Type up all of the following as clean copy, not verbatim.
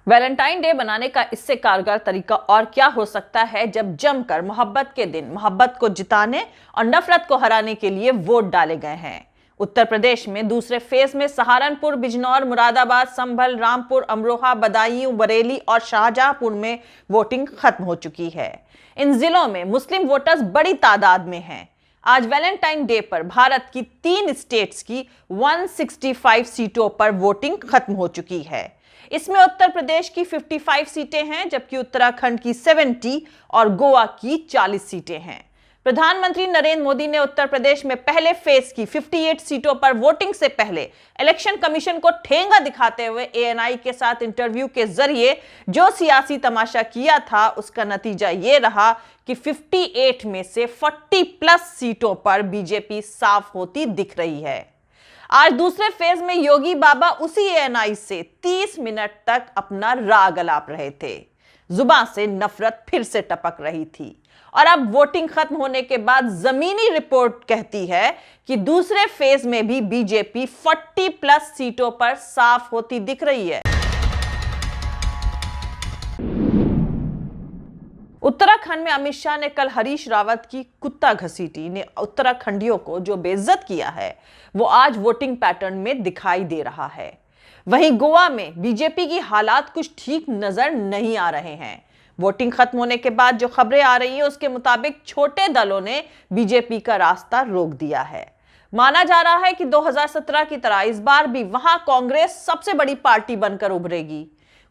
Valentine day बनाने का इससे कारगर तरीका और क्या हो सकता है जब जमकर मोहब्बत के दिन मोहब्बत को जिताने और नफरत को हराने के लिए वोट डाले गए हैं। उत्तर प्रदेश में दूसरे फेज में सहारनपुर, बिजनौर, मुरादाबाद, संभल, रामपुर, अमरोहा, बदायूं, बरेली और शाहजहांपुर में वोटिंग खत्म हो चुकी है। इन जिलों में मुस्लिम वोटर्स बड़ी तादाद में हैं। आज वैलेंटाइन डे पर भारत की 3 स्टेट्स की 165 सीटों पर वोटिंग खत्म हो चुकी है। इसमें उत्तर प्रदेश की 55 सीटें हैं, जबकि उत्तराखंड की 70 और गोवा की 40 सीटें हैं। प्रधानमंत्री नरेंद्र मोदी ने उत्तर प्रदेश में पहले फेज की 58 सीटों पर वोटिंग से पहले इलेक्शन कमीशन को ठेंगा दिखाते हुए एएनआई के साथ इंटरव्यू के जरिए जो सियासी तमाशा किया था, उसका नतीजा यह रहा कि 58 में से 40+ सीटों पर बीजेपी साफ होती दिख रही है। आज दूसरे फेज में योगी बाबा उसी एएनआई से 30 मिनट तक अपना राग अलाप रहे थे। जुबान से नफरत फिर से टपक रही थी और अब वोटिंग खत्म होने के बाद जमीनी रिपोर्ट कहती है कि दूसरे फेज में भी बीजेपी 40+ सीटों पर साफ होती दिख रही है। उत्तराखंड में अमित शाह ने कल हरीश रावत की कुत्ता घसीटी ने उत्तराखंडियों को जो बेइज्जत किया है, वो आज वोटिंग पैटर्न में दिखाई दे रहा है। वहीं गोवा में बीजेपी की हालात कुछ ठीक नजर नहीं आ रहे हैं। वोटिंग खत्म होने के बाद जो खबरें आ रही हैं, उसके मुताबिक छोटे दलों ने बीजेपी का रास्ता रोक दिया है। माना जा रहा है कि 2017 की तरह इस बार भी वहां कांग्रेस सबसे बड़ी पार्टी बनकर उभरेगी।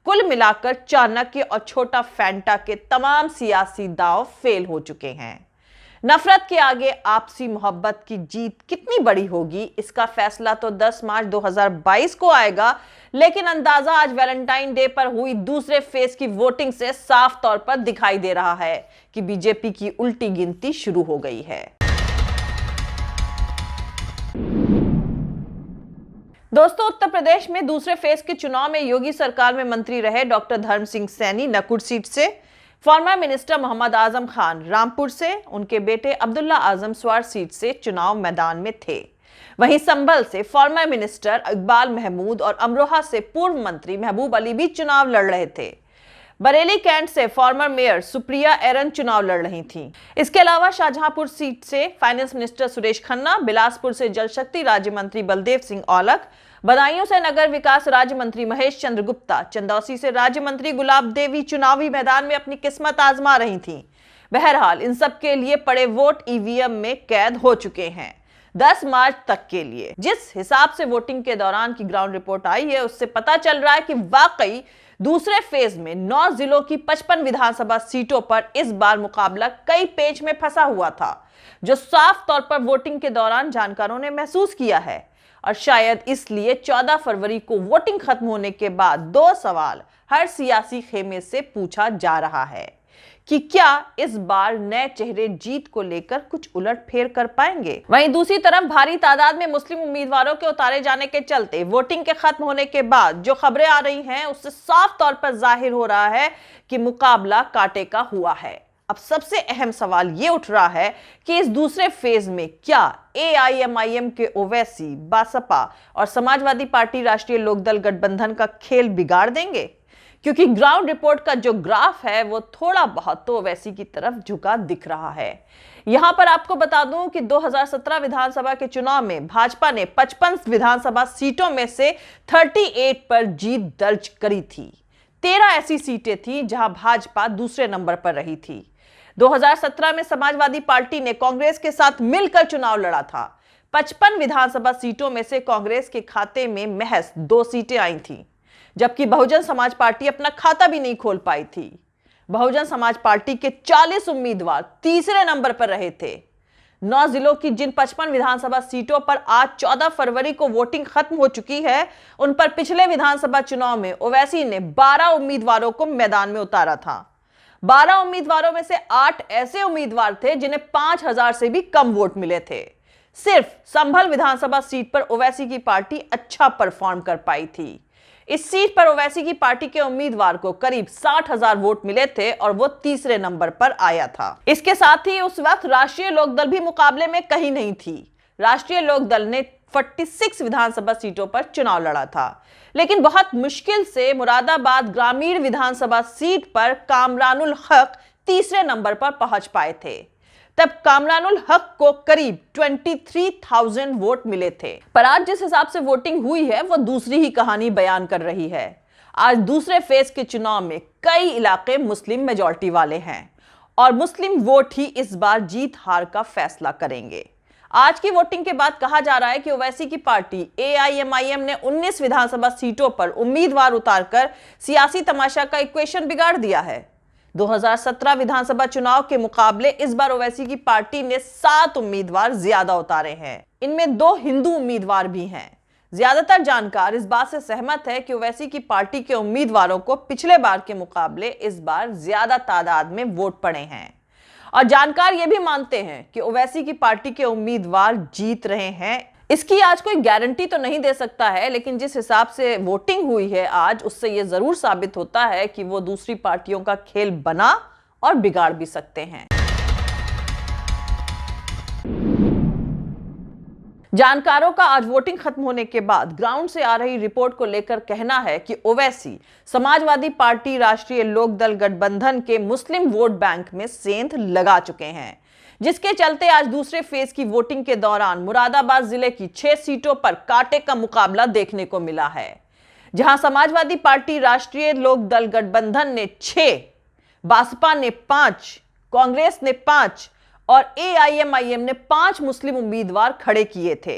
कुल मिलाकर चाणक्य और छोटा फैंटा के तमाम सियासी दांव फेल हो चुके हैं। नफरत के आगे आपसी मोहब्बत की जीत कितनी बड़ी होगी, इसका फैसला तो 10 मार्च 2022 को आएगा, लेकिन अंदाजा आज वैलेंटाइन डे पर हुई दूसरे फेज की वोटिंग से साफ तौर पर दिखाई दे रहा है कि बीजेपी की उल्टी गिनती शुरू हो गई है। दोस्तों, उत्तर प्रदेश में दूसरे फेज के चुनाव में योगी सरकार में मंत्री रहे डॉक्टर धर्म सिंह सैनी नकुड़ सीट से, फॉर्मर मिनिस्टर मोहम्मद आजम खान रामपुर से, उनके बेटे अब्दुल्ला आजम स्वार सीट से चुनाव मैदान में थे। वहीं संभल से फॉर्मर मिनिस्टर इकबाल महमूद और अमरोहा से पूर्व मंत्री महबूब अली भी चुनाव लड़ रहे थे। बरेली कैंट से फॉर्मर मेयर सुप्रिया एरन चुनाव लड़ रही थीं। इसके अलावा शाहजहांपुर सीट से फाइनेंस मिनिस्टर सुरेश खन्ना, बिलासपुर से जल शक्ति राज्य मंत्री बलदेव सिंह औलख, बदायूं से नगर विकास राज्य मंत्री महेश चंद्र गुप्ता, चंदौसी से राज्य मंत्री गुलाब देवी चुनावी मैदान में अपनी किस्मत आजमा रही थीं। बहरहाल इन सब के लिए पड़े वोट ईवीएम में कैद हो चुके हैं 10 मार्च तक के लिए। जिस हिसाब से वोटिंग के दौरान की ग्राउंड रिपोर्ट आई है, उससे पता चल रहा है कि वाकई दूसरे फेज में 9 जिलों की 55 विधानसभा सीटों पर इस बार मुकाबला कई पेच में फंसा हुआ था, जो साफ तौर पर वोटिंग के दौरान जानकारों ने महसूस किया है। और शायद इसलिए 14 फरवरी को वोटिंग खत्म होने के बाद 2 सवाल हर सियासी खेमे से पूछा जा रहा है कि क्या इस बार नए चेहरे जीत को लेकर कुछ उलटफेर कर पाएंगे। वहीं दूसरी तरफ भारी तादाद में मुस्लिम उम्मीदवारों के उतारे जाने के चलते वोटिंग के खत्म होने के बाद जो खबरें आ रही हैं, उससे साफ तौर पर जाहिर हो रहा है कि मुकाबला कांटे का हुआ है। अब सबसे अहम सवाल यह उठ रहा है कि इस दूसरे फेज में क्या एआईएमआईएम के ओवैसी, बसपा और समाजवादी पार्टी राष्ट्रीय लोकदल गठबंधन का खेल बिगाड़ देंगे, क्योंकि ग्राउंड रिपोर्ट का जो ग्राफ है वो थोड़ा बहुत तो ओवैसी की तरफ झुका दिख रहा है। यहां पर आपको बता दूं कि 2017 विधानसभा के चुनाव में भाजपा ने 55 विधानसभा सीटों में से 38 पर जीत दर्ज करी थी। 13 ऐसी सीटें थी जहां भाजपा दूसरे नंबर पर रही थी। 2017 में समाजवादी पार्टी ने कांग्रेस के साथ मिलकर चुनाव लड़ा था। 55 विधानसभा सीटों में से कांग्रेस के खाते में महज 2 सीटें आई थीं, जबकि बहुजन समाज पार्टी अपना खाता भी नहीं खोल पाई थी। बहुजन समाज पार्टी के 40 उम्मीदवार तीसरे नंबर पर रहे थे। 9 जिलों की जिन 55 विधानसभा सीटों पर आज 14 फरवरी को वोटिंग खत्म हो चुकी है, उन पर पिछले विधानसभा चुनाव में ओवैसी ने 12 उम्मीदवारों को मैदान में उतारा था। 12 उम्मीदवारों में से 8 ऐसे उम्मीदवार थे जिन्हें 5000 से भी कम वोट मिले थे। सिर्फ संभल विधानसभा सीट पर ओवैसी की पार्टी अच्छा परफॉर्म कर पाई थी। इस सीट पर ओवैसी की पार्टी के उम्मीदवार को करीब 60,000 वोट मिले थे और वो तीसरे नंबर पर आया था। इसके साथ ही उस वक्त राष्ट्रीय लोकदल भी मुकाबले में कहीं नहीं थी। राष्ट्रीय लोकदल ने 46 विधानसभा सीटों पर चुनाव लड़ा था, लेकिन बहुत मुश्किल से मुरादाबाद ग्रामीण विधानसभा सीट पर कामरानुल हक तीसरे नंबर पर पहुंच पाए थे। तब कामरानुल हक को करीब 23,000 वोट मिले थे। पर आज जिस हिसाब से वोटिंग हुई है वो दूसरी ही कहानी बयान कर रही है। आज दूसरे फेज के चुनाव में कई इलाके मुस्लिम मेजॉरिटी वाले हैं और मुस्लिम वोट ही इस बार जीत हार का फैसला करेंगे। आज की वोटिंग के बाद कहा जा रहा है कि ओवैसी की पार्टी AIMIM ने 19 विधानसभा सीटों पर उम्मीदवार उतारकर सियासी तमाशा का इक्वेशन बिगाड़ दिया है। 2017 विधानसभा चुनाव के मुकाबले इस बार ओवैसी की पार्टी ने 7 उम्मीदवार ज्यादा उतारे हैं। इनमें 2 हिंदू उम्मीदवार भी हैं। ज्यादातर जानकार इस बात से सहमत है कि ओवैसी की पार्टी के उम्मीदवारों को पिछले बार के मुकाबले इस बार ज्यादा तादाद में वोट पड़े हैं और जानकार यह भी मानते हैं कि ओवैसी की पार्टी के उम्मीदवार जीत रहे हैं। इसकी आज कोई गारंटी तो नहीं दे सकता है, लेकिन जिस हिसाब से वोटिंग हुई है आज, उससे यह जरूर साबित होता है कि वो दूसरी पार्टियों का खेल बना और बिगाड़ भी सकते हैं। जानकारों का आज वोटिंग खत्म होने के बाद ग्राउंड से आ रही रिपोर्ट को लेकर कहना है कि ओवैसी समाजवादी पार्टी राष्ट्रीय लोकदल गठबंधन के मुस्लिम वोट बैंक में सेंध लगा चुके हैं, जिसके चलते आज दूसरे फेज की वोटिंग के दौरान मुरादाबाद जिले की 6 सीटों पर कांटे का मुकाबला देखने को मिला है। जहां समाजवादी पार्टी राष्ट्रीय लोकदल गठबंधन ने 6, बसपा ने 5, कांग्रेस ने 5 और AIMIM ने 5 मुस्लिम उम्मीदवार खड़े किए थे।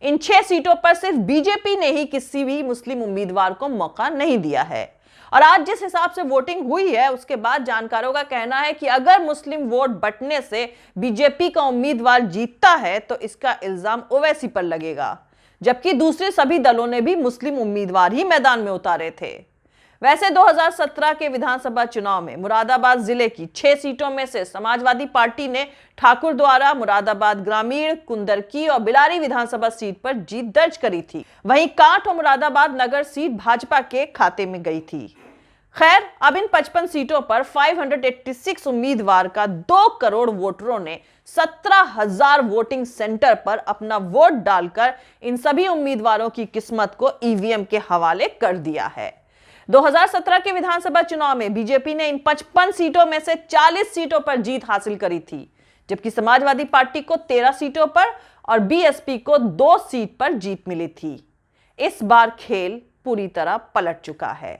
इन 6 सीटों पर सिर्फ बीजेपी ने ही किसी भी मुस्लिम उम्मीदवार को मौका नहीं दिया है। और आज जिस हिसाब से वोटिंग हुई है उसके बाद जानकारों का कहना है कि अगर मुस्लिम वोट बंटने से बीजेपी का उम्मीदवार जीतता है तो इसका इल्जाम ओवैसी पर लगेगा, जबकि दूसरे सभी दलों ने भी मुस्लिम उम्मीदवार ही मैदान में उतारे थे। वैसे 2017 के विधानसभा चुनाव में मुरादाबाद जिले की 6 सीटों में से समाजवादी पार्टी ने ठाकुर द्वारा, मुरादाबाद ग्रामीण, कुंदरकी और बिलारी विधानसभा सीट पर जीत दर्ज करी थी। वहीं कांठ और मुरादाबाद नगर सीट भाजपा के खाते में गई थी। खैर, अब इन 55 सीटों पर 586 उम्मीदवार का 2 करोड़ वोटरों ने 17,000 वोटिंग सेंटर पर अपना वोट डालकर इन सभी उम्मीदवारों की किस्मत को EVM के हवाले कर दिया है। 2017 के विधानसभा चुनाव में बीजेपी ने इन 55 सीटों में से 40 सीटों पर जीत हासिल करी थी, जबकि समाजवादी पार्टी को 13 सीटों पर और BSP को 2 सीट पर जीत मिली थी। इस बार खेल पूरी तरह पलट चुका है।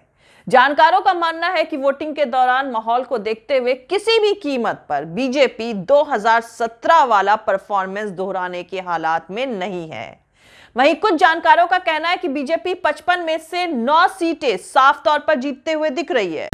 जानकारों का मानना है कि वोटिंग के दौरान माहौल को देखते हुए किसी भी कीमत पर बीजेपी 2017 वाला परफॉर्मेंस दोहराने के हालात में नहीं है। वहीं कुछ जानकारों का कहना है कि बीजेपी 55 में से 9 सीटें साफ तौर पर जीतते हुए दिख रही है।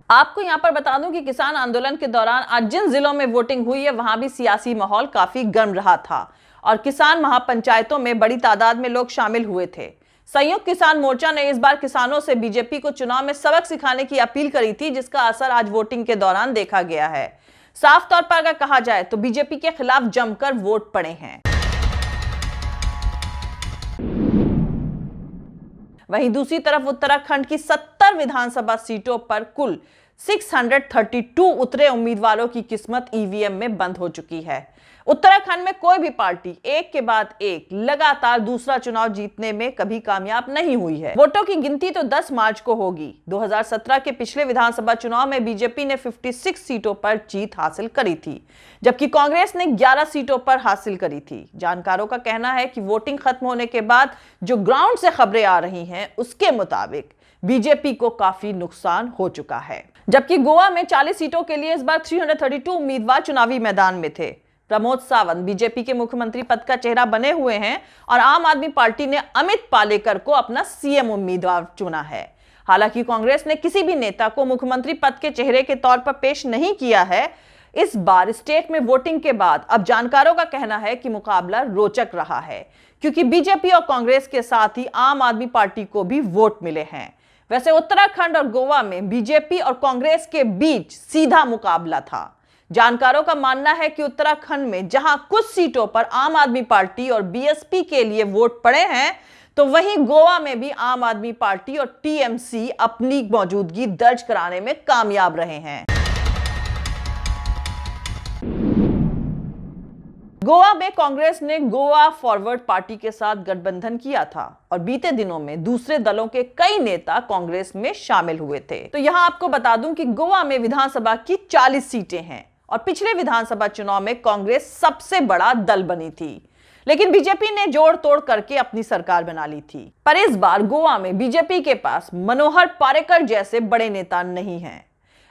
आपको यहां पर बता दूं कि किसान आंदोलन के दौरान आज जिन जिलों में वोटिंग हुई है वहां भी सियासी माहौल काफी गर्म रहा था और किसान महापंचायतों में बड़ी तादाद में लोग शामिल हुए थे। संयुक्त किसान मोर्चा ने इस बार किसानों से बीजेपी को चुनाव में सबक सिखाने की अपील करी थी, जिसका असर आज वोटिंग के दौरान देखा गया है। साफ तौर पर अगर कहा जाए तो बीजेपी के खिलाफ जमकर वोट पड़े हैं। वहीं दूसरी तरफ उत्तराखंड की 70 विधानसभा सीटों पर कुल 632 उतरे उम्मीदवारों की किस्मत EVM में बंद हो चुकी है। उत्तराखंड में कोई भी पार्टी एक के बाद एक लगातार दूसरा चुनाव जीतने में कभी कामयाब नहीं हुई है। वोटों की गिनती तो 10 मार्च को होगी। 2017 के पिछले विधानसभा चुनाव में बीजेपी ने 56 सीटों पर जीत हासिल करी थी, जबकि कांग्रेस ने 11 सीटों पर हासिल करी थी। जानकारों का कहना है कि वोटिंग खत्म होने के बाद जो ग्राउंड से खबरें आ रही हैं उसके मुताबिक बीजेपी को काफी नुकसान हो चुका है। जबकि गोवा में 40 सीटों के लिए इस बार 332 उम्मीदवार चुनावी मैदान में थे। प्रमोद सावंत बीजेपी के मुख्यमंत्री पद का चेहरा बने हुए हैं और आम आदमी पार्टी ने अमित पालेकर को अपना CM उम्मीदवार चुना है। हालांकि कांग्रेस ने किसी भी नेता को मुख्यमंत्री पद के चेहरे के तौर पर पेश नहीं किया है। इस बार स्टेट में वोटिंग के बाद अब जानकारों का कहना है कि मुकाबला रोचक रहा है, क्योंकि बीजेपी और कांग्रेस के साथ ही आम आदमी पार्टी को भी वोट मिले हैं। वैसे उत्तराखंड और गोवा में बीजेपी और कांग्रेस के बीच सीधा मुकाबला था। जानकारों का मानना है कि उत्तराखंड में जहां कुछ सीटों पर आम आदमी पार्टी और BSP के लिए वोट पड़े हैं, तो वहीं गोवा में भी आम आदमी पार्टी और TMC अपनी मौजूदगी दर्ज कराने में कामयाब रहे हैं। गोवा में कांग्रेस ने गोवा फॉरवर्ड पार्टी के साथ गठबंधन किया था और बीते दिनों में दूसरे दलों के कई नेता कांग्रेस में शामिल हुए थे। तो यहां आपको बता दूं कि गोवा में विधानसभा की 40 सीटें हैं और पिछले विधानसभा चुनाव में कांग्रेस सबसे बड़ा दल बनी थी, लेकिन बीजेपी ने जोड़ तोड़ करके अपनी सरकार बना ली थी। पर इस बार गोवा में बीजेपी के पास मनोहर पार्रिकर जैसे बड़े नेता नहीं हैं।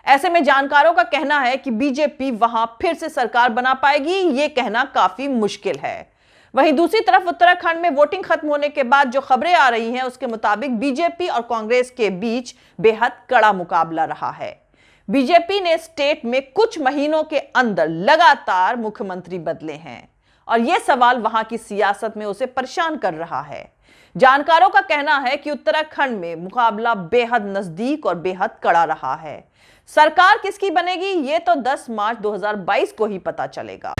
ऐसे में जानकारों का कहना है कि बीजेपी वहां फिर से सरकार बना पाएगी, ये कहना काफी मुश्किल है। वहीं दूसरी तरफ उत्तराखंड में वोटिंग खत्म होने के बाद जो खबरें आ रही हैं उसके मुताबिक बीजेपी और कांग्रेस के बीच बेहद कड़ा मुकाबला रहा है। बीजेपी ने स्टेट में कुछ महीनों के अंदर लगातार मुख्यमंत्री बदले हैं और यह सवाल वहां की सियासत में उसे परेशान कर रहा है। जानकारों का कहना है कि उत्तराखंड में मुकाबला बेहद नजदीक और बेहद कड़ा रहा है। सरकार किसकी बनेगी ये तो 10 मार्च 2022 को ही पता चलेगा।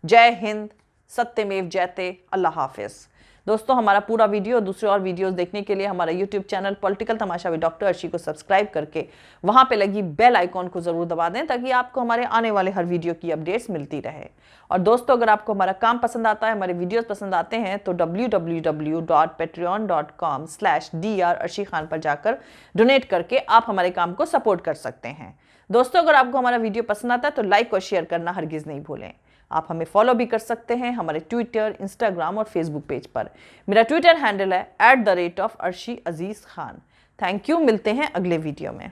जय हिंद, सत्यमेव जयते, अल्लाह हाफिज। दोस्तों, हमारा पूरा वीडियो और दूसरे और वीडियोस देखने के लिए हमारा YouTube channel political Tamasha with doctor Arshi को सब्सक्राइब करके वहां पे लगी बेल आइकॉन को जरूर दबा दें ताकि आपको हमारे आने वाले हर वीडियो की अपडेट्स मिलती रहे। और दोस्तों, अगर आपको हमारा काम पसंद आता है, हमारे वीडियोस पसंद आते हैं तो www.patreon.com/dr अर्शी खान पर जाकर डोनेट करके आप हमारे काम को सपोर्ट कर सकते हैं। दोस्तों, अगर आपको हमारा वीडियो पसंद आता है तो लाइक और शेयर करना हरगिज नहीं भूलें। आप हमें फॉलो भी कर सकते हैं हमारे ट्विटर, इंस्टाग्राम और फेसबुक पेज पर। मेरा ट्विटर हैंडल है @arshi_aziz khan। थैंक यू, मिलते हैं अगले वीडियो में।